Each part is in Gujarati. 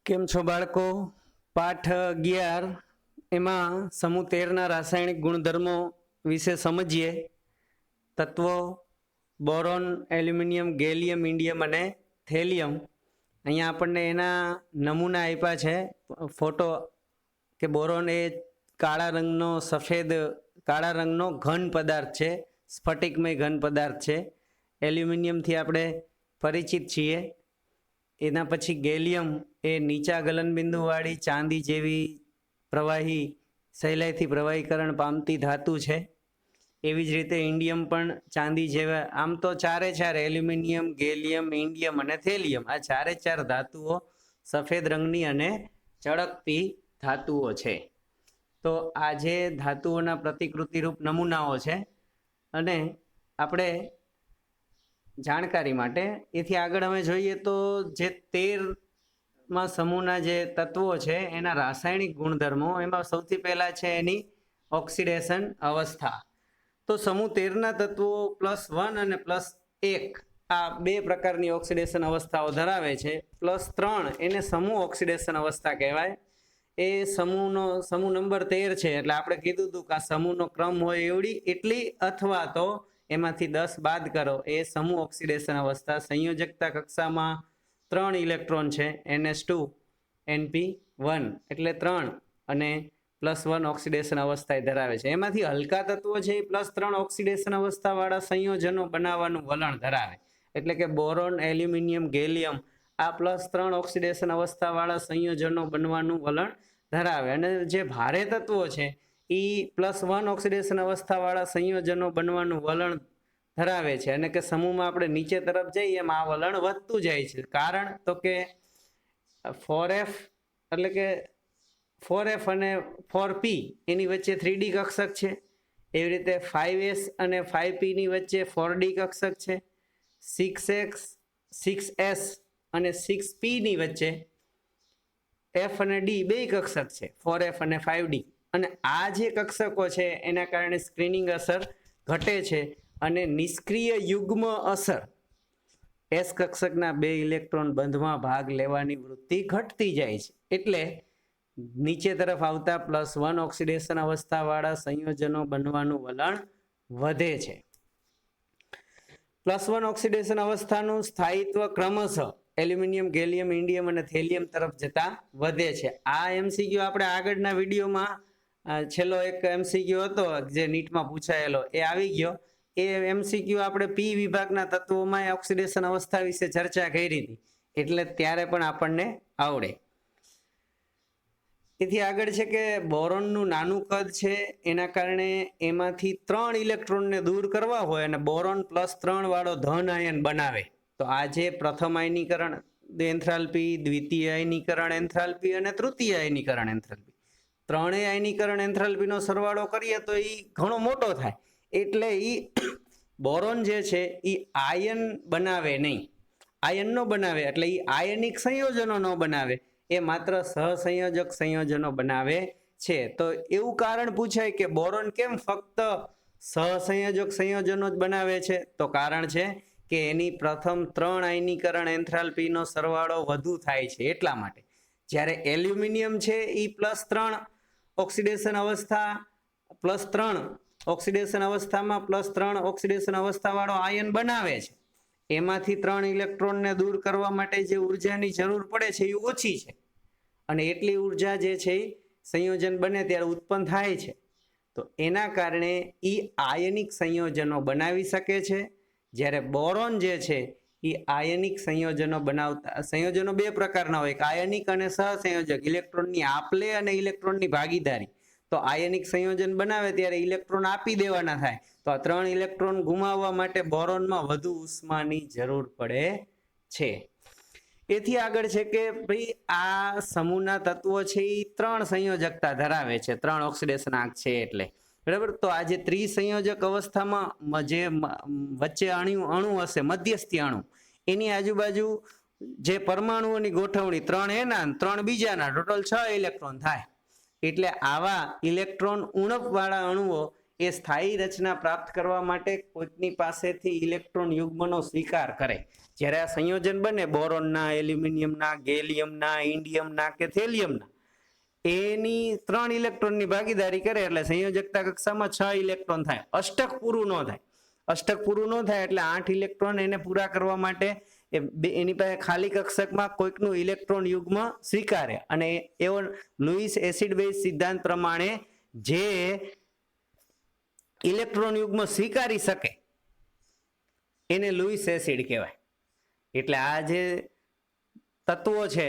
કેમ છો બાળકો? પાઠ 11 એમાં સમૂહ 13ના રાસાયણિક ગુણધર્મો વિશે સમજીએ. તત્વો બોરોન, એલ્યુમિનિયમ, ગેલિયમ, ઇન્ડિયમ અને થેલિયમ. અહીંયા આપણને એના નમૂના આપ્યા છે. ફોટો કે બોરોન એ કાળા રંગનો સફેદ કાળા રંગનો ઘન પદાર્થ છે, સ્ફટિકમય ઘન પદાર્થ છે. એલ્યુમિનિયમથી આપણે પરિચિત છીએ. એના પછી ગેલિયમ એ નીચા ગલનબિંદુવાળી ચાંદી જેવી પ્રવાહી સહેલાઈથી પ્રવાહીકરણ પામતી ધાતુ છે. એવી જ રીતે ઇન્ડિયમ પણ ચાંદી જેવા, આમ તો ચારે ચાર એલ્યુમિનિયમ, ગેલિયમ, ઇન્ડિયમ અને થેલિયમ, આ ચારે ચાર ધાતુઓ સફેદ રંગની અને ચળકતી ધાતુઓ છે. તો આ જે ધાતુઓના પ્રતિકૃતિરૂપ નમૂનાઓ છે અને આપણે જાણકારી માટે એથી આગળ અમે જોઈએ તો જે 13માં સમૂહના જે તત્વો છે એના રાસાયણિક ગુણધર્મો, એમાં સૌથી પહેલા છે એની ઓક્સિડેશન અવસ્થા. તો સમૂહ 13ના તત્વો +1 અને +1 આ બે પ્રકારની ઓક્સિડેશન અવસ્થાઓ ધરાવે છે. +3 એને સમૂહ ઓક્સિડેશન અવસ્થા કહેવાય. એ સમૂહ નંબર 13 છે એટલે આપણે કીધું હતું કે આ સમૂહનો ક્રમ હોય એટલી અથવા તો એમાંથી 10 બાદ કરો એ સમૂહ ઓક્સિડેશન અવસ્થા. સંયોજકતા કક્ષામાં 3 ઇલેક્ટ્રોન છે, NH2 NP1 એટલે 3 અને +1 ઓક્સિડેશન અવસ્થા ધરાવે છે. એમાંથી હલકા તત્વો છે એ +3 ઓક્સિડેશન અવસ્થાવાળા સંયોજનો બનાવવાનું વલણ ધરાવે. એટલે કે બોરોન, એલ્યુમિનિયમ, ગેલિયમ આ +3 ઓક્સિડેશન અવસ્થાવાળા સંયોજનો બનવાનું વલણ ધરાવે. અને જે ભારે તત્વો છે એ +1 ઓક્સિડેશન અવસ્થાવાળા સંયોજનો બનવાનું વલણ ધરાવે છે. અને કે સમૂહમાં આપણે નીચે તરફ જઈએ એમ આ વલણ વધતું જાય છે. કારણ તો કે 4F એટલે કે 4F અને 4P એની વચ્ચે 3D કક્ષક છે. એવી રીતે 5S અને 5P ની વચ્ચે 4D કક્ષક છે. 6X, 6S અને 6P ની વચ્ચે F અને D બે કક્ષક છે, 4F અને 5D. અને આ જે કક્ષકો છે એના કારણે સ્ક્રીનિંગ અસર ઘટે છે અને નિષ્ક્રિય યુગ્મ અસર S કક્ષકના 2 ઇલેક્ટ્રોન બંધમાં ભાગ લેવાની વૃત્તિ ઘટતી જાય છે. એટલે નીચે તરફ આવતા +1 ઓક્સિડેશન અવસ્થાવાળા સંયોજનો બનવાનું વલણ વધે છે. +1 ઓક્સિડેશન અવસ્થાનું સ્થાયિત્વ ક્રમશઃ એલ્યુમિનિયમ, ગેલિયમ, ઇન્ડિયમ અને થેલિયમ તરફ જતા વધે છે. આ MCQ આપણે આગળના વિડીયોમાં છેલ્લો એક MCQ હતો જે નીટમાં પૂછાયેલો એ આવી ગયો. એ MCQ આપણે P વિભાગના તત્વોમાં ઓક્સિડેશન અવસ્થા વિશે ચર્ચા કરી હતી એટલે ત્યારે પણ આપણને આવડે. એથી આગળ છે કે બોરોનનું નાનું કદ છે એના કારણે એમાંથી 3 ઇલેક્ટ્રોનને દૂર કરવા હોય અને બોરોન +3 વાળો ધન આયન બનાવે તો આ જે પ્રથમ આયનીકરણ એન્થાલ્પી, દ્વિતીય આયનીકરણ એન્થાલ્પી અને તૃતીય આયનીકરણ એન્થાલ્પી, ત્રણેય આયનીકરણ એન્થાલ્પીનો સરવાળો કરીએ તો એ ઘણો મોટો થાય. એટલે એ બોરોન જે છે એ આયન બનાવે નહીં, આયન ન બનાવે એટલે એ આયનિક સંયોજનો ન બનાવે, એ માત્ર સહસંયોજક સંયોજનો બનાવે છે. તો એવું કારણ પૂછાય કે બોરોન કેમ ફક્ત સહસંયોજક સંયોજનો જ બનાવે છે? તો કારણ છે કે એની પ્રથમ 3 આયનીકરણ એન્થાલ્પીનો સરવાળો વધુ થાય છે એટલા માટે. જ્યારે એલ્યુમિનિયમ છે એ +3 ઓક્સિડેશન અવસ્થા +3 ઓક્સિડેશન અવસ્થામાં +3 ઓક્સિડેશન અવસ્થાવાળો આયન બનાવે છે. એમાંથી 3 ઇલેક્ટ્રોનને દૂર કરવા માટે જે ઉર્જાની જરૂર પડે છે એ ઓછી છે અને એટલી ઉર્જા જે છે એ સંયોજન બને ત્યારે ઉત્પન્ન થાય છે. તો એના કારણે એ આયનિક સંયોજનો બનાવી શકે છે. જ્યારે બોરોન જે છે એ આયનિક સંયોજનો બનાવતા, સંયોજનો બે પ્રકારના હોય, આયનિક અને સહસંયોજક, ઇલેક્ટ્રોનની આપલે અને ઇલેક્ટ્રોનની ભાગીદારી. તો આયનિક સંયોજન બનાવે ત્યારે ઇલેક્ટ્રોન આપી દેવાના થાય, તો આ 3 ઇલેક્ટ્રોન ગુમાવવા માટે બોરોનમાં વધુ ઉષ્માની જરૂર પડે છે. એથી આગળ છે કે ભાઈ આ સમૂહના તત્વો છે એ 3 સંયોજકતા ધરાવે છે, 3 ઓક્સિડેશન આંક છે એટલે બરાબર. તો આ જે ત્રિસંયોજક અવસ્થામાં જે વચ્ચે અણુ હશે, મધ્યસ્થી અણુ, એની આજુબાજુ જે પરમાણુઓની ગોઠવણી 3 એના 3 બીજાના ટોટલ 6 ઇલેક્ટ્રોન થાય. એટલે આવા ઇલેક્ટ્રોન ઉણપ વાળા અણુઓ એ સ્થાયી રચના પ્રાપ્ત કરવા માટે કોઈકની પાસેથી ઇલેક્ટ્રોન યુગ્મનો સ્વીકાર કરે. જ્યારે આ સંયોજન બને બોરોનના, એલ્યુમિનિયમના, ગેલિયમના, ઇન્ડિયમના કે થેલિયમના, એની 3 ઇલેક્ટ્રોનની ભાગીદારી કરે એટલે સંયોજકતા કક્ષામાં 6 ઇલેક્ટ્રોન થાય. અષ્ટક પૂરું ન થાય. અષ્ટક પૂરું ન થાય એટલે 8 ઇલેક્ટ્રોન એને પૂરા કરવા માટે એની પાસે ખાલી કક્ષકમાં કોઈકનું ઇલેક્ટ્રોન યુગ્મ સ્વીકારે. અને એવો લુઈસ એસિડ બેઝ સિદ્ધાંત પ્રમાણે જે ઇલેક્ટ્રોન યુગ્મ સ્વીકારી શકે એને લુઈસ એસિડ કહેવાય. એટલે આ જે તત્વો છે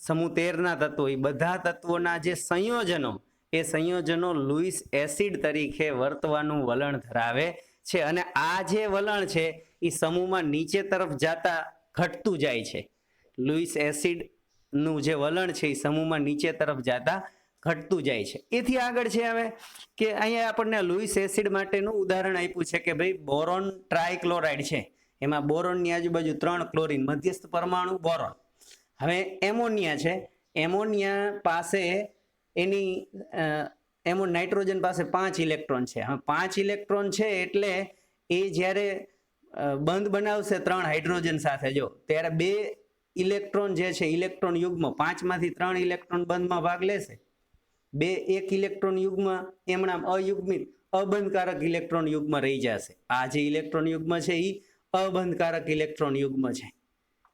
સમૂહ 13ના તત્વો, એ બધા તત્વોના જે સંયોજનો, એ સંયોજનો લુઈસ એસિડ તરીકે વર્તવાનું વલણ ધરાવે છે. અને આ જે વલણ છે એ સમૂહમાં નીચે તરફ જતા ઘટતું જાય છે. લુઈસ એસિડનું જે વલણ છે એ સમૂહમાં નીચે તરફ જતા ઘટતું જાય છે. એથી આગળ છે હવે કે અહીંયા આપણને લુઈસ એસિડ માટેનું ઉદાહરણ આપ્યું છે કે ભાઈ બોરોન ટ્રાયક્લોરાઇડ છે, એમાં બોરોનની આજુબાજુ 3 ક્લોરીન, મધ્યસ્થ પરમાણુ બોરોન. હવે એમોનિયા છે, એમોનિયા પાસે એની નાઇટ્રોજન પાસે 5 ઇલેક્ટ્રોન છે. હવે 5 ઇલેક્ટ્રોન છે એટલે એ જ્યારે બંધ બનાવશે 3 હાઇડ્રોજન સાથે, જો ત્યારે 2 ઇલેક્ટ્રોન જે છે ઇલેક્ટ્રોન યુગ્મ 5માંથી 3 ઇલેક્ટ્રોન બંધમાં ભાગ લેશે. 1 ઇલેક્ટ્રોન યુગ્મ એમણા અયુગ્મિત અબંધકારક ઇલેક્ટ્રોન યુગ્મ રહી જશે. આ જે ઇલેક્ટ્રોન યુગ્મ છે એ અબંધકારક ઇલેક્ટ્રોન યુગ્મ છે,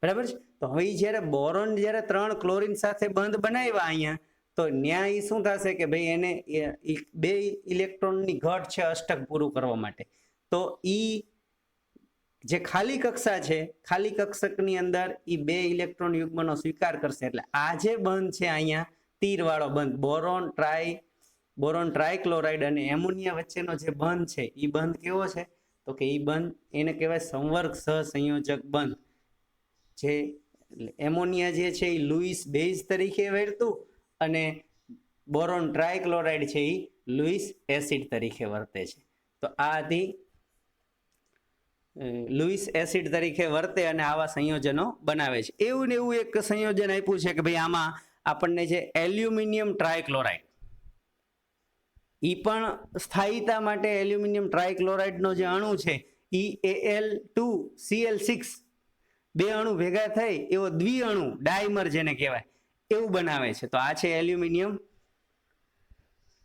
બરાબર છે. તો હવે જ્યારે બોરોન જ્યારે 3 ક્લોરીન સાથે બંધ બનાવ્યા અહીંયા, તો ન્યા એ શું થશે કે ભાઈ એને 2 ઇલેક્ટ્રોનની ઘટ છે અષ્ટક પૂરું કરવા માટે. તો ઈ જે ખાલી કક્ષા છે, ખાલી કક્ષકની અંદર એ 2 ઇલેક્ટ્રોન યુગ્મનો સ્વીકાર કરશે. એટલે આ જે બંધ છે અહીંયા તીરવાળો બંધ, બોરોન ટ્રાયક્લોરાઇડ અને એમોનિયા વચ્ચેનો જે બંધ છે એ બંધ કેવો છે? તો કે એ બંધ એને કહેવાય સંવર્ગ સહસંયોજક બંધ. જે એમોનિયા જે છે એ લુઈસ બેઝ તરીકે વર્તું અને બોરોન ટ્રાયક્લોરાઇડ છે એ લુઈસ એસિડ તરીકે વર્તે છે. તો આ હતી લુઈસ એસિડ તરીકે વર્તે અને આવા સંયોજનો બનાવે છે. એવું ને એવું એક સંયોજન આપ્યું છે કે ભાઈ આમાં આપણને જે એલ્યુમિનિયમ ટ્રાયક્લોરાઇડ, એ પણ સ્થાયીતા માટે એલ્યુમિનિયમ ટ્રાયક્લોરાઇડનો જે અણુ છે એ Al2Cl6 2 અણુ ભેગા થઈ એવો દ્વિઅણુ ડાયમર જેને કહેવાય એવું બનાવે છે. તો આ છે એલ્યુમિનિયમ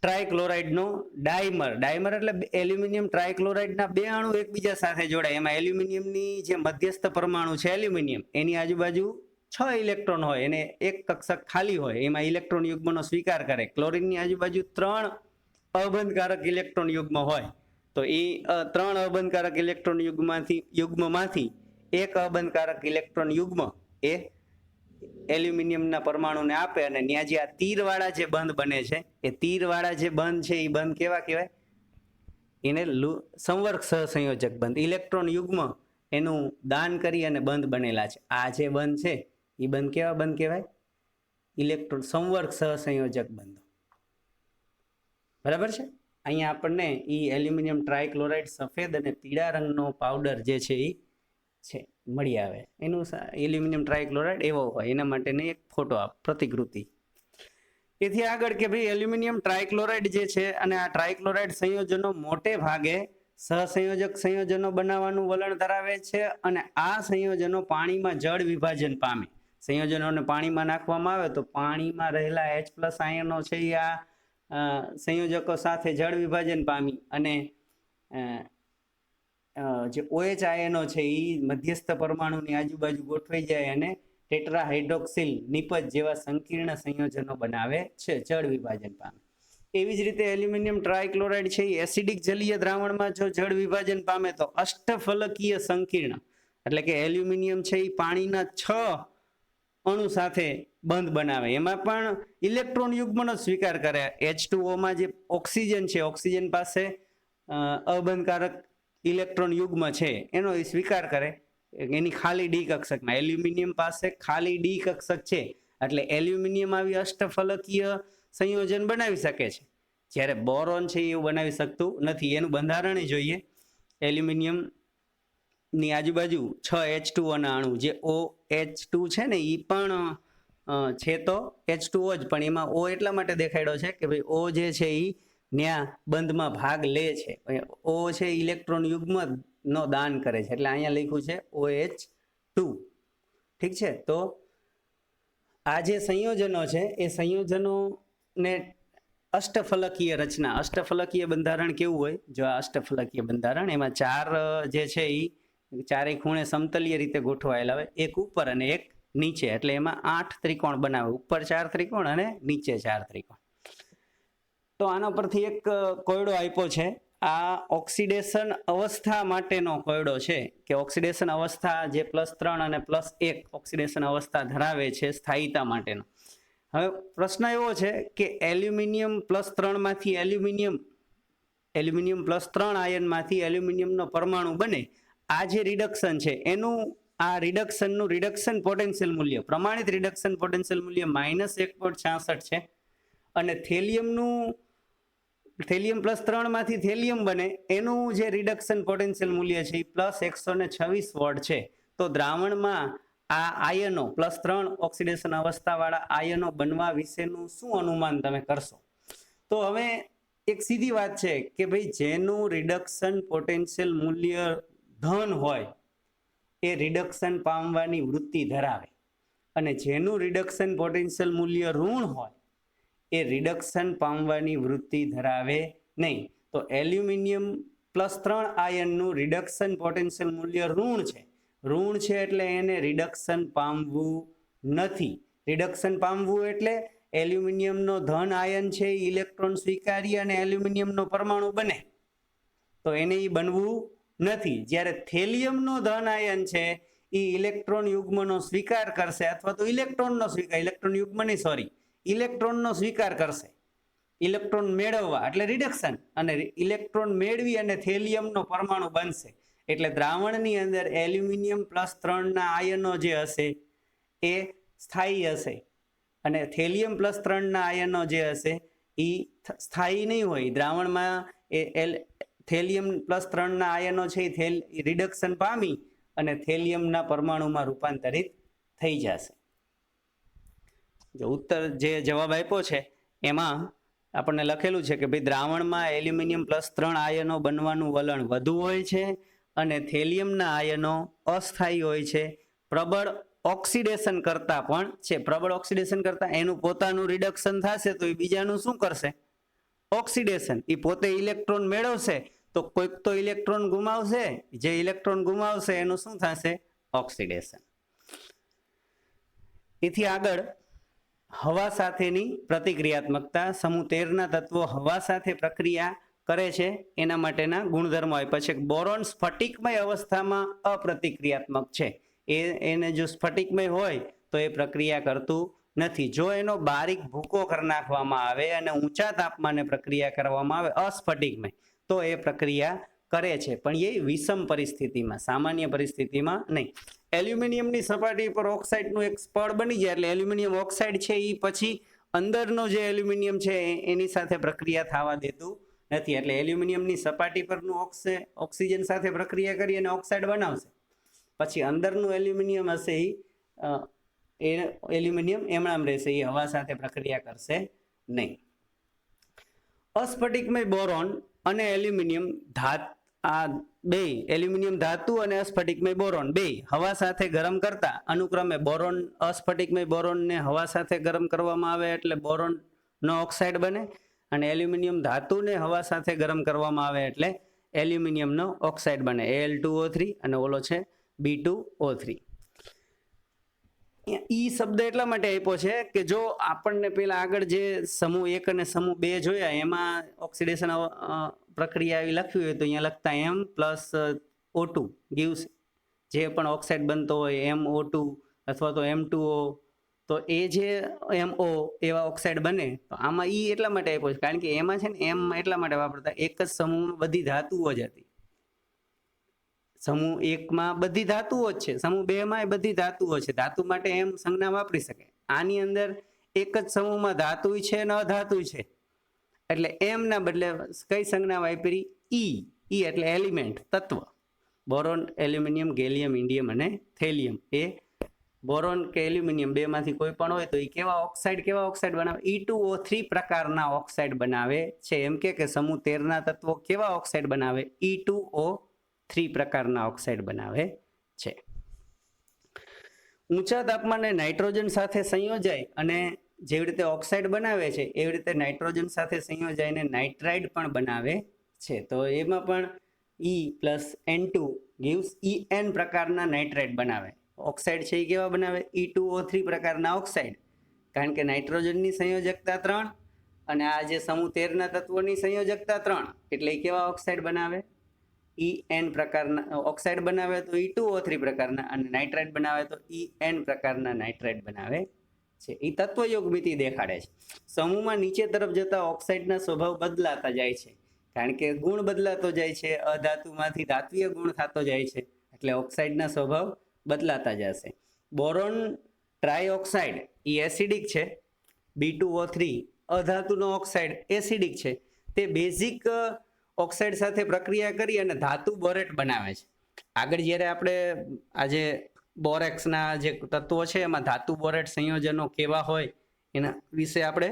ટ્રાયક્લોરાઇડનો ડાયમર. ડાયમર એટલે એલ્યુમિનિયમ ટ્રાયક્લોરાઇડના 2 અણુ એકબીજા સાથે જોડાય. એમાં એલ્યુમિનિયમની જે મધ્યસ્થ પરમાણુ છે એલ્યુમિનિયમ, એની આજુબાજુ 6 ઇલેક્ટ્રોન હોય, એને એક કક્ષક ખાલી હોય, એમાં ઇલેક્ટ્રોન યુગ્મનો સ્વીકાર કરે. ક્લોરીનની આજુબાજુ 3 અબંધકારક ઇલેક્ટ્રોન યુગ્મ હોય. તો એ 3 અબંધકારક ઇલેક્ટ્રોન યુગ્મમાંથી એક અબંધકારક ઇલેક્ટ્રોન યુગ્મ એ એલ્યુમિનિયમના પરમાણુને આપે અને ત્યાં જે આ તીરવાળા જે બંધ બને છે, એ તીરવાળા જે બંધ છે એ બંધ કેવા કહેવાય? એને સંવર્ગ સહસંયોજક બંધ. ઇલેક્ટ્રોન યુગ્મ એનું દાન કરી અને બંધ બનેલા છે. આ જે બંધ છે એ બંધ કેવા બંધ કહેવાય? ઇલેક્ટ્રોન સંવર્ગ સહસંયોજક બંધ, બરાબર છે. અહીંયા આપણને એ એલ્યુમિનિયમ ટ્રાયક્લોરાઇડ સફેદ અને પીળા રંગનો પાવડર જે છે એ છે મળી આવે. એનું એલ્યુમિનિયમ ટ્રાયક્લોરાઇડ એવો હોય, એના માટેની એક ફોટો પ્રતિકૃતિ. એથી આગળ કે ભાઈ એલ્યુમિનિયમ ટ્રાયક્લોરાઇડ જે છે અને આ ટ્રાયક્લોરાઇડ સંયોજનો મોટે ભાગે સહસંયોજક સંયોજનો બનાવવાનું વલણ ધરાવે છે અને આ સંયોજનો પાણીમાં જળ વિભાજન પામે. સંયોજનોને પાણીમાં નાખવામાં આવે તો પાણીમાં રહેલા H+ આયનો છે એ આ સંયોજકો સાથે જળ વિભાજન પામી અને જે OH આયનો છે એ મધ્યસ્થ પરમાણુની આજુબાજુ ગોઠવાઈ જાય અને ટેટ્રાહાઇડ્રોક્સિલ નિપજ જેવા સંકીર્ણ સંયોજનો બનાવે છે, જળ વિભાજન પામે. એવી જ રીતે એલ્યુમિનિયમ ટ્રાયક્લોરાઇડ છે એ એસિડિક જલીય દ્રાવણમાં જો જળ વિભાજન પામે તો અષ્ટફલકીય સંકીર્ણ, એટલે કે એલ્યુમિનિયમ છે એ પાણીના 6 અણુ સાથે બંધ બનાવે. એમાં પણ ઇલેક્ટ્રોન યુગ્મનો સ્વીકાર કરે. H2O જે ઓક્સિજન છે, ઓક્સિજન પાસે અબંધકારક ઇલેક્ટ્રોન યુગ્મ છે એનો સ્વીકાર કરે એની ખાલી ડી કક્ષકમાં. એલ્યુમિનિયમ પાસે ખાલી ડી કક્ષક છે એટલે એલ્યુમિનિયમ આવી અષ્ટફલકીય સંયોજન બનાવી શકે છે, જ્યારે બોરોન છે એવું બનાવી શકતું નથી. એનું બંધારણ જોઈએ. એલ્યુમિનિયમ ની આજુબાજુ 6 H2O ના અણુ, જે OH2 છે ને એ પણ છે તો H2O જ, પણ એમાં O એટલા માટે દેખાડ્યો છે કે ભાઈ O જે છે એ ત્યાં બંધમાં ભાગ લે છે. O છે ઇલેક્ટ્રોન યુગ્મનો દાન કરે છે, એટલે અહીંયા લખ્યું છે OH2. ઠીક છે, તો આ જે સંયોજનો છે એ સંયોજનોને અષ્ટફલકીય રચના, અષ્ટફલકીય બંધારણ કેવું હોય, જો આ અષ્ટફલકીય બંધારણ એમાં 4 જે છે એ ચારે ખૂણે સમતલીય રીતે ગોઠવાયેલા હોય, એક ઉપર અને એક નીચે, એટલે એમાં 8 ત્રિકોણ બનાવે, ઉપર 4 ત્રિકોણ અને નીચે 4 ત્રિકોણ. તો આના પરથી એક કોયડો આપ્યો છે, આ ઓક્સિડેશન અવસ્થા માટેનો કોયડો છે કે ઓક્સિડેશન અવસ્થા જે +3 અને +1 ઓક્સિડેશન અવસ્થા ધરાવે છે સ્થાયીતા માટેનો. હવે પ્રશ્ન એવો છે કે એલ્યુમિનિયમ +3 માંથી એલ્યુમિનિયમ +3 આયનમાંથી એલ્યુમિનિયમનો પરમાણુ બને, આ જે રિડક્શન છે એનું આ રિડક્શનનું રિડક્શન પોટેન્શિયલ મૂલ્ય, પ્રમાણિત રિડક્શન પોટેન્શિયલ મૂલ્ય -1.66 છે. અને થેલિયમ +3 માંથી થેલિયમ બને એનું જે રિડક્શન પોટેન્શિયલ મૂલ્ય છે એ +126 વોટ છે. તો દ્રાવણમાં આ આયનો +3 ઓક્સિડેશન અવસ્થાવાળા આયનો બનવા વિશેનું શું અનુમાન તમે કરશો? તો હવે એક સીધી વાત છે કે ભાઈ જેનું રિડક્શન પોટેન્શિયલ મૂલ્ય ધન હોય એ રિડક્શન પામવાની વૃત્તિ ધરાવે, અને જેનું રિડક્શન પોટેન્શિયલ મૂલ્ય ઋણ હોય એ રિડક્શન પામવાની વૃત્તિ ધરાવે નહીં. તો એલ્યુમિનિયમ +3 આયનનું રિડક્શન પોટેન્શિયલ મૂલ્ય ઋણ છે એટલે એને રિડક્શન પામવું નથી. રિડક્શન પામવું એટલે એલ્યુમિનિયમનો ધન આયન છે ઇલેક્ટ્રોન સ્વીકારી અને એલ્યુમિનિયમનો પરમાણુ બને, તો એને એ બનવું નથી. જ્યારે થેલિયમનો ધન આયન છે એ ઇલેક્ટ્રોન યુગ્મનો સ્વીકાર કરશે, અથવા તો ઇલેક્ટ્રોનનો સ્વીકાર કરશે, ઇલેક્ટ્રોન મેળવવા એટલે રિડક્શન, અને ઇલેક્ટ્રોન મેળવી અને થેલિયમનો પરમાણુ બનશે. એટલે દ્રાવણની અંદર એલ્યુમિનિયમ +3 ના આયનો જે હશે એ સ્થાયી હશે, અને થેલિયમ +3 ના આયનો જે હશે એ સ્થાયી નહીં હોય. દ્રાવણમાં થેલિયમ +3 ના આયનો છે એ રિડક્શન પામી અને થેલિયમના પરમાણુમાં રૂપાંતરિત થઈ જશે. જો ઉત્તર જે જવાબ આપ્યો છે એમાં આપણને લખેલું છે કે ભાઈ દ્રાવણમાં એલ્યુમિનિયમ +3 આયનો બનવાનું વલણ વધુ હોય છે અને થેલિયમના આયનો અસ્થાયી હોય છે. પ્રબળ ઓક્સિડેશન કરતા પણ છે, પ્રબળ ઓક્સિડેશન કરતા એનું પોતાનું રિડક્શન થશે તો એ બીજાનું શું કરશે? ઓક્સિડેશન. એ પોતે ઇલેક્ટ્રોન મેળવશે તો કોઈક તો ઇલેક્ટ્રોન ગુમાવશે, જે ઇલેક્ટ્રોન ગુમાવશે એનું શું થશે? ઓક્સિડેશન. એથી આગળ હવા સાથેની પ્રતિક્રિયાત્મકતા, સમૂહ 13 ના તત્વો હવા સાથે પ્રક્રિયા કરે છે એના માટેના ગુણધર્મો આપ્યા છે. બોરોન સ્ફટિકમય અવસ્થામાં અપ્રતિક્રિયાત્મક છે, એને જો સ્ફટિકમય હોય તો એ પ્રક્રિયા કરતું નથી. જો એનો બારીક ભૂકો કરી નાખવામાં આવે અને ઊંચા તાપમાને પ્રક્રિયા કરવામાં આવે અસ્ફટિકમય, તો એ પ્રક્રિયા કરે છે, પણ એ વિષમ પરિસ્થિતિમાં, સામાન્ય પરિસ્થિતિમાં નહીં. એલ્યુમિનિયમની સપાટી પર ઓક્સાઇડનું એક સ્પળ બની જાય એટલે એલ્યુમિનિયમ ઓક્સાઇડ છે એ પછી અંદરનો જે એલ્યુમિનિયમ છે એની સાથે પ્રક્રિયા થવા દેતું નથી. એટલે એલ્યુમિનિયમની સપાટી પરનું ઓક્સિજન સાથે પ્રક્રિયા કરી અને ઓક્સાઇડ બનાવશે, પછી અંદરનું એલ્યુમિનિયમ હશે એ એલ્યુમિનિયમ એમણામ રહેશે, એ હવા સાથે પ્રક્રિયા કરશે નહીં. અસ્ફટિકમય બોરોન અને એલ્યુમિનિયમ એલ્યુમિનિયમ ધાતુ અને અસ્ફટિકમય બોરોન બે હવા સાથે ગરમ કરતા અનુક્રમે બોરોન, અસ્ફટિકમય બોરોનને હવા સાથે ગરમ કરવામાં આવે એટલે બોરોનનો ઓક્સાઇડ બને, અને એલ્યુમિનિયમ ધાતુને હવા સાથે ગરમ કરવામાં આવે એટલે એલ્યુમિનિયમનો ઓક્સાઇડ બને, Al2O3, અને ઓલો છે B2O3. ઈ શબ્દ એટલા માટે આપ્યો છે કે જો આપણને પેલા આગળ જે સમૂહ 1 અને સમૂહ 2 જોયા એમાં ઓક્સિડેશન પ્રક્રિયા એવી લખવી હોય તો અહીંયા લખતા M+O2 gives, જે પણ ઓક્સાઇડ બનતો હોય MO2 અથવા તો M2O, તો એ જે MO એવા ઓક્સાઇડ બને, તો આમાં ઈ એટલા માટે આપ્યો છે કારણ કે એમાં છે ને M એટલા માટે વાપરતા, એક જ સમૂહમાં બધી ધાતુઓ જ હતી. સમૂહ 1 માં બધી ધાતુઓ જ છે, સમૂહ 2 માં બધી ધાતુઓ છે, ધાતુ માટે એમ સંજ્ઞા વાપરી શકે. આની અંદર એક જ સમૂહમાં ધાતુ છે અને અધાતુ છે, એટલે એમ ના બદલે કઈ સંજ્ઞા વાપરી? ઈ એટલે એલિમેન્ટ, તત્વ. બોરોન, એલ્યુમિનિયમ, ગેલિયમ, ઇન્ડિયમ અને થેલિયમ એ બોરોન કે એલ્યુમિનિયમ બેમાંથી કોઈ પણ હોય તો એ કેવા ઓક્સાઇડ બનાવે? E2O3 પ્રકારના ઓક્સાઇડ બનાવે છે. એમ કે સમૂહ 13ના તત્વો કેવા ઓક્સાઇડ બનાવે? E2O3 પ્રકારના ઓક્સાઇડ બનાવે છે. ઊંચા તાપમાને નાઇટ્રોજન સાથે સંયોજાય અને જેવી રીતે ઓક્સાઇડ બનાવે છે એવી રીતે નાઇટ્રોજન સાથે સંયોજાઈને નાઇટ્રાઇડ પણ બનાવે છે. તો એમાં પણ E+N2 gives En પ્રકારના નાઇટ્રાઇડ બનાવે. ઓક્સાઇડ છે એ કેવા બનાવે? E2O3 પ્રકારના ઓક્સાઇડ. કારણ કે નાઇટ્રોજનની સંયોજકતા 3 અને આ જે સમૂહ 13ના તત્વોની સંયોજકતા 3 એટલે એ કેવા ઓક્સાઇડ બનાવે? En પ્રકારના ઓક્સાઇડ બનાવે તો E2O3 પ્રકારના અને નાઇટ્રાઇડ બનાવે તો En પ્રકારના નાઇટ્રાઇડ બનાવે છે. એ તત્વયોગ મિતિ દેખાડે છે. સમૂહમાં નીચે તરફ જતા ઓક્સાઇડના સ્વભાવ બદલાતા જાય છે. કારણ કે ગુણ બદલાતો જાય છે, અધાતુમાંથી ધાત્વીય ગુણ થતો જાય છે, એટલે ઓક્સાઇડના સ્વભાવ બદલાતા જશે. બોરોન ટ્રાયઓક્સાઇડ એ એસિડિક છે. B2O3 અધાતુનો ઓક્સાઇડ એસિડિક છે. તે બેઝિક ઓક્સાઇડ સાથે પ્રક્રિયા કરી અને ધાતુ બોરેટ બનાવે છે. આગળ જ્યારે આપણે આજે બોરેક્સના જે તત્વો છે એમાં ધાતુ બોરેટ સંયોજનો કેવા હોય એના વિશે આપણે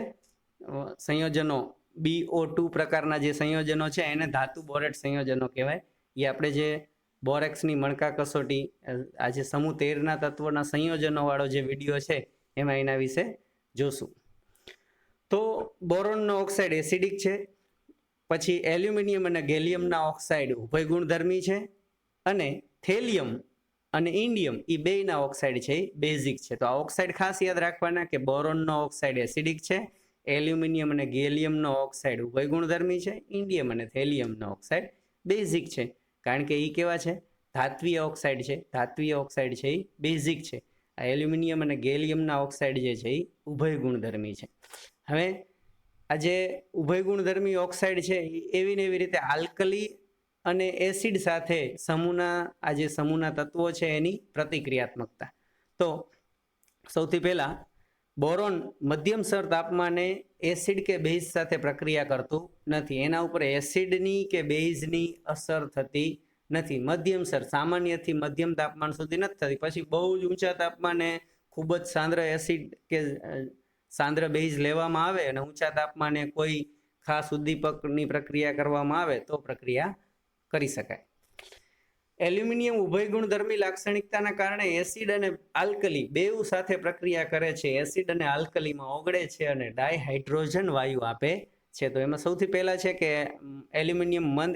સંયોજનો BO2 પ્રકારના જે સંયોજનો છે એને ધાતુ બોરેટ સંયોજનો કહેવાય. એ આપણે જે બોરેક્સની મણકા કસોટી આજે સમૂહ 13ના તત્વોના સંયોજનો વાળો જે વિડીયો છે એમાં એના વિશે જોશું. તો બોરોનનો ઓક્સાઇડ એસિડિક છે. પછી એલ્યુમિનિયમ અને ગેલિયમના ઓક્સાઇડ ઉભય ગુણધર્મી છે અને થેલિયમ અને ઇન્ડિયમ એ બેયના ઓક્સાઇડ છે એ બેઝિક છે. તો આ ઓક્સાઇડ ખાસ યાદ રાખવાના કે બોરોનનો ઓક્સાઇડ એસિડિક છે, એલ્યુમિનિયમ અને ગેલિયમનો ઓક્સાઇડ ઉભય ગુણધર્મી છે, ઇન્ડિયમ અને થેલિયમનો ઓક્સાઇડ બેઝિક છે. કારણ કે એ કેવા છે? ધાત્વીય ઓક્સાઇડ છે. ધાત્વીય ઓક્સાઇડ છે એ બેઝિક છે. આ એલ્યુમિનિયમ અને ગેલિયમના ઓક્સાઇડ જે છે એ ઉભય ગુણધર્મી છે. હવે આ જે ઉભય ગુણધર્મી ઓક્સાઇડ છે એવી ને એવી રીતે આલ્કલી અને એસિડ સાથે આ જે સમૂહના તત્વો છે એની પ્રતિક્રિયાત્મકતા. તો સૌથી પહેલા બોરોન મધ્યમસર તાપમાને એસિડ કે બેઝ સાથે પ્રક્રિયા કરતું નથી. એના ઉપર એસિડની કે બેઝની અસર થતી નથી. મધ્યમસર સામાન્યથી મધ્યમ તાપમાન સુધી નથી થતી. પછી બહુ જ ઊંચા તાપમાને ખૂબ જ સાંદ્ર એસિડ કે સાંદ્ર બેઝ લેવામાં આવે અને ઊંચા તાપમાને કોઈ ખાસ ઉદ્દીપકની પ્રક્રિયા કરવામાં આવે તો પ્રક્રિયા કરી શકાય. એલ્યુમિનિયમ ઉભય ગુણધર્મી લાક્ષણિકતાના કારણે એસિડ અને આલ્કલી બેઉ સાથે પ્રક્રિયા કરે છે. એસિડ અને આલ્કલીમાં ઓગળે છે અને ડાયહાઇડ્રોજન વાયુ આપે છે. તો એમાં સૌથી પહેલા છે કે એલ્યુમિનિયમ મંદ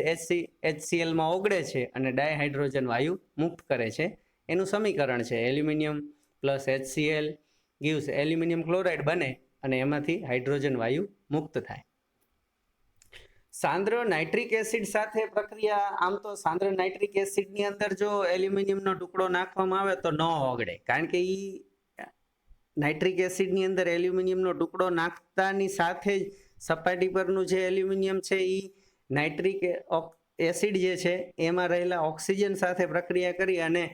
HCl ઓગળે છે અને ડાયહાઇડ્રોજન વાયુ મુક્ત કરે છે. એનું સમીકરણ છે aluminium plus HCl gives aluminium chloride બને અને એમાંથી હાઇડ્રોજન વાયુ મુક્ત થાય. સાંદ્ર નાઇટ્રિક એસિડ સાથે પ્રક્રિયા, આમ તો સાંદ્ર નાઇટ્રિક એસિડની અંદર જો એલ્યુમિનિયમનો ટુકડો નાખવામાં આવે તો ન ઓગળે. કારણ કે નાઇટ્રિક એસિડની અંદર એલ્યુમિનિયમનો ટુકડો નાખતાની સાથે જ સપાટી પરનું જે એલ્યુમિનિયમ છે એ નાઇટ્રિક એસિડ જે છે એમાં રહેલા ઓક્સિજન સાથે પ્રક્રિયા કરી અને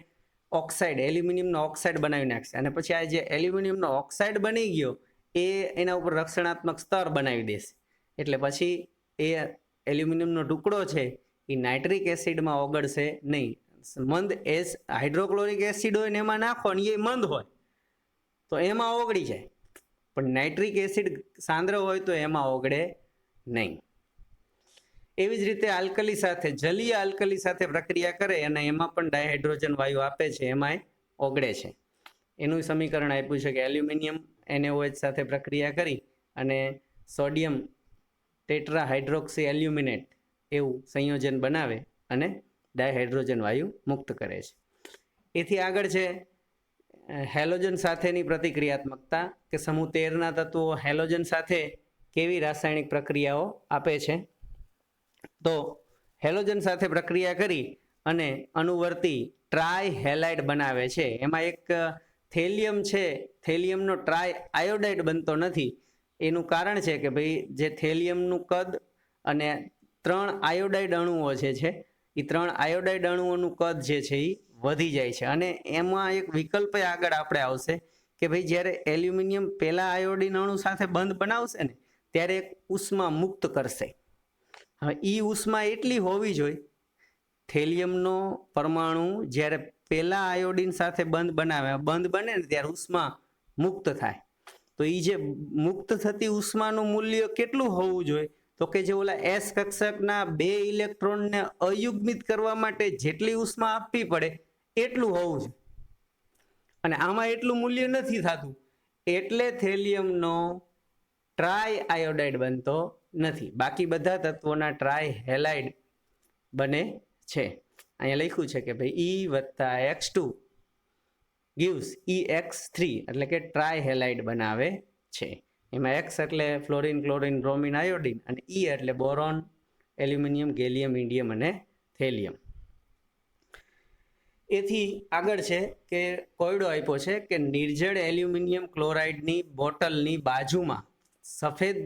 ઓક્સાઇડ એલ્યુમિનિયમનો ઓક્સાઇડ બનાવી નાખશે. અને પછી આ જે એલ્યુમિનિયમનો ઓક્સાઇડ બની ગયો એ એના ઉપર રક્ષણાત્મક સ્તર બનાવી દેશે. એટલે પછી એ એલ્યુમિનિયમનો ટુકડો છે એ નાઇટ્રિક એસિડમાં ઓગળશે નહીં. મંદ હાઇડ્રોક્લોરિક એસિડ હોય ને એમાં નાખો ને એ મંદ હોય તો એમાં ઓગળી જાય, પણ નાઇટ્રિક એસિડ સાંદ્ર હોય તો એમાં ઓગળે નહીં. એવી જ રીતે આલ્કલી સાથે, જલીય આલ્કલી સાથે પ્રક્રિયા કરે અને એમાં પણ ડાયહાઇડ્રોજન વાયુ આપે છે, એમાંય ઓગળે છે. એનું સમીકરણ આપ્યું છે કે એલ્યુમિનિયમ NaOH સાથે પ્રક્રિયા કરી અને સોડિયમ ટેટ્રાહાઇડ્રોક્સી એલ્યુમિનેટ એવું સંયોજન બનાવે અને ડાયહાઇડ્રોજન વાયુ મુક્ત કરે છે. એથી આગળ છે હેલોજન સાથેની પ્રતિક્રિયાત્મકતા કે સમૂહ 13ના તત્વો હેલોજન સાથે કેવી રાસાયણિક પ્રક્રિયાઓ આપે છે. તો હેલોજન સાથે પ્રક્રિયા કરી અને અનુવર્તી ટ્રાય હેલાઇડ બનાવે છે. એમાં એક થેલિયમ છે, થેલિયમનો ટ્રાય આયોડાઇડ બનતો નથી. એનું કારણ છે કે ભાઈ જે થેલિયમનું કદ અને 3 આયોડાઇડ અણુઓ જે છે એ 3 આયોડાઇડ અણુઓનું કદ જે છે એ વધી જાય છે. અને એમાં એક વિકલ્પ આગળ આપણે આવશે કે ભાઈ જ્યારે એલ્યુમિનિયમ પહેલા આયોડિન અણુ સાથે બંધ બનાવશે ને ત્યારે એક ઉષ્મા મુક્ત કરશે. હવે એ ઉષ્મા એટલી હોવી જોઈએ, થેલિયમનો પરમાણુ જ્યારે પેલા આયોડિન સાથે બંધ બનાવે, બંધ બને ને ત્યારે ઉષ્મા મુક્ત થાય. તો એ જે મુક્ત થતી ઉષ્માનું મૂલ્ય કેટલું હોવું જોઈએ? તો કે જે ઓલા એસ કક્ષકના 2 ઇલેક્ટ્રોનને અયુગ્મિત કરવા માટે જેટલી ઉષ્મા આપવી પડે એટલું હોવું જોઈએ. અને આમાં એટલું મૂલ્ય નથી થતું, એટલે થેલિયમનો ટ્રાય આયોડાઇડ બનતો નથી. બાકી બધા તત્વોના ટ્રાય હેલાઇડ બને છે. અહીંયા લખ્યું છે કે ભાઈ E + X2 gives EX3 એટલે કે ટ્રાય હેલાઇડ બનાવે છે. એમાં X એટલે ફ્લોરિન, ક્લોરિન, બ્રોમિન, આયોડિન અને E એટલે બોરોન, એલ્યુમિનિયમ, ગેલિયમ, ઇન્ડિયમ અને થેલિયમ. એથી આગળ છે કે કોયડો આપ્યો છે કે નિર્જળ એલ્યુમિનિયમ ક્લોરાઇડની બોટલની બાજુમાં સફેદ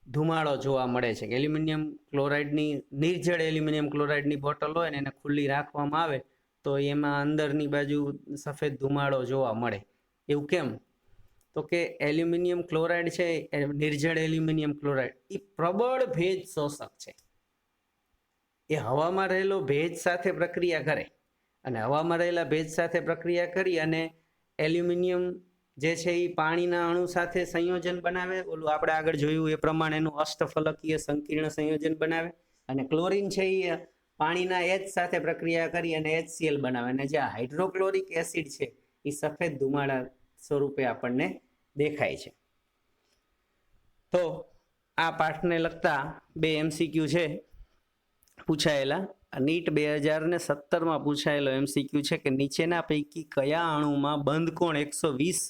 ધુમાડો જોવા મળે છે. કે એલ્યુમિનિયમ ક્લોરાઇડની નિર્જળ એલ્યુમિનિયમ ક્લોરાઇડની બોટલ હોય ને એને ખુલ્લી રાખવામાં આવે તો એમાં અંદરની બાજુ સફેદ ધુમાડો જોવા મળે. એવું કેમ? તો કે એલ્યુમિનિયમ ક્લોરાઇડ છે, નિર્જળ એલ્યુમિનિયમ ક્લોરાઇડ એ પ્રબળ ભેજ શોષક છે. એ હવામાં રહેલો ભેજ સાથે પ્રક્રિયા કરે અને હવામાં રહેલા ભેજ સાથે પ્રક્રિયા કરી અને એલ્યુમિનિયમ જે છે એ પાણીના અણુ સાથે સંયોજન બનાવે. ઓલું આપણે આગળ જોયું એ પ્રમાણે એનું અષ્ટફલકીય સંકીર્ણ સંયોજન બનાવે. અને ક્લોરિન છે એ પાણીના H સાથે પ્રક્રિયા કરી અને HCl બનાવે. અને જે હાઇડ્રોક્લોરિક એસિડ છે એ સફેદ ધુમાડા સ્વરૂપે આપણને દેખાય છે. તો આ પાઠને લગતા 2 MCQ છે પૂછાયેલા. નીટ 2017માં પૂછાયેલો MCQ છે કે નીચેના પૈકી કયા અણુમાં બંધકોણ 120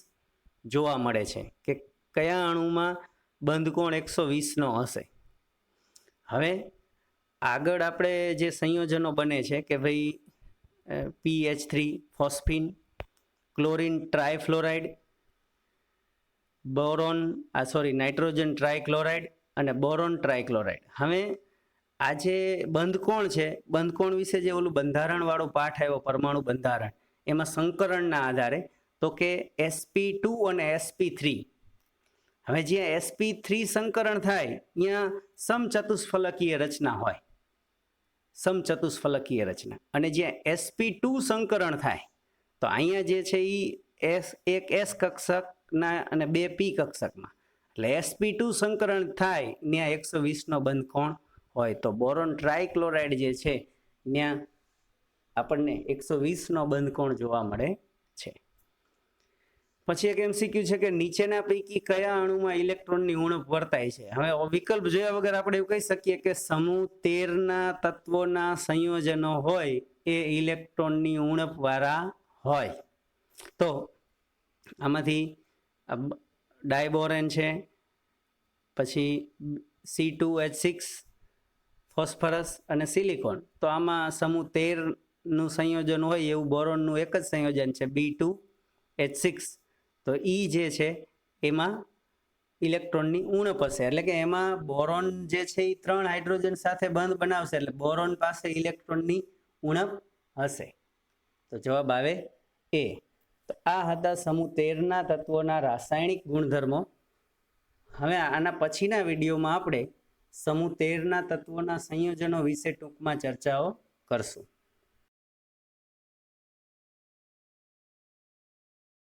જોવા મળે છે? કે કયા અણુમાં બંધકોણ 120 નો હશે? હવે આગળ આપણે જે સંયોજનો બને છે કે ભાઈ PH3 ફોસ્ફીન, ક્લોરિન ટ્રાયફ્લોરાઇડ, નાઇટ્રોજન ટ્રાયક્લોરાઇડ અને બોરોન ટ્રાયક્લોરાઇડ. હવે આ જે બંધકોણ છે, બંધકોણ વિશે જે ઓલું બંધારણવાળો પાઠ આવ્યો પરમાણુ બંધારણ, એમાં સંકરણના આધારે તો કે sp2 અને sp3. હવે જ્યાં sp3 સંકરણ થાય ત્યાં સમચતુષ્ફલકીય રચના હોય, સમચતુષ્ફલકીય રચના. અને જ્યાં sp2 સંકરણ થાય તો અહીંયા જે છે એ એક S કક્ષકના અને 2 P કક્ષકમાં, એટલે sp2 સંકરણ થાય ત્યાં 120 નો બંધકોણ હોય. તો બોરોન ટ્રાયક્લોરાઇડ જે છે ત્યાં આપણને 120 નો બંધકોણ જોવા મળે છે. પછી એક MCQ છે કે નીચેના પૈકી કયા અણુમાં ઇલેક્ટ્રોનની ઉણપ વર્તાય છે? હવે વિકલ્પ જોયા વગર આપણે એવું કહી શકીએ કે સમૂહ 13ના તત્વોના સંયોજનો હોય એ ઇલેક્ટ્રોનની ઉણપ વાળા હોય. તો આમાંથી ડાયબોરેન છે, પછી C2H6 ફોસ્ફરસ અને સિલિકોન. તો આમાં સમૂહ 13નું સંયોજન હોય એવું બોરોનનું એક જ સંયોજન છે B2H6. તો E જે છે એમાં ઇલેક્ટ્રોનની ઉણપ હશે, એટલે કે એમાં બોરોન જે છે એ 3 હાઇડ્રોજન સાથે બંધ બનાવશે, એટલે બોરોન પાસે ઇલેક્ટ્રોનની ઉણપ હશે. તો જવાબ આવે A. તો આ હતા સમૂહ 13ના તત્વોના રાસાયણિક ગુણધર્મો. હવે આના પછીના વિડીયોમાં આપણે સમૂહ 13ના તત્વોના સંયોજનો વિશે ટૂંકમાં ચર્ચાઓ કરશું.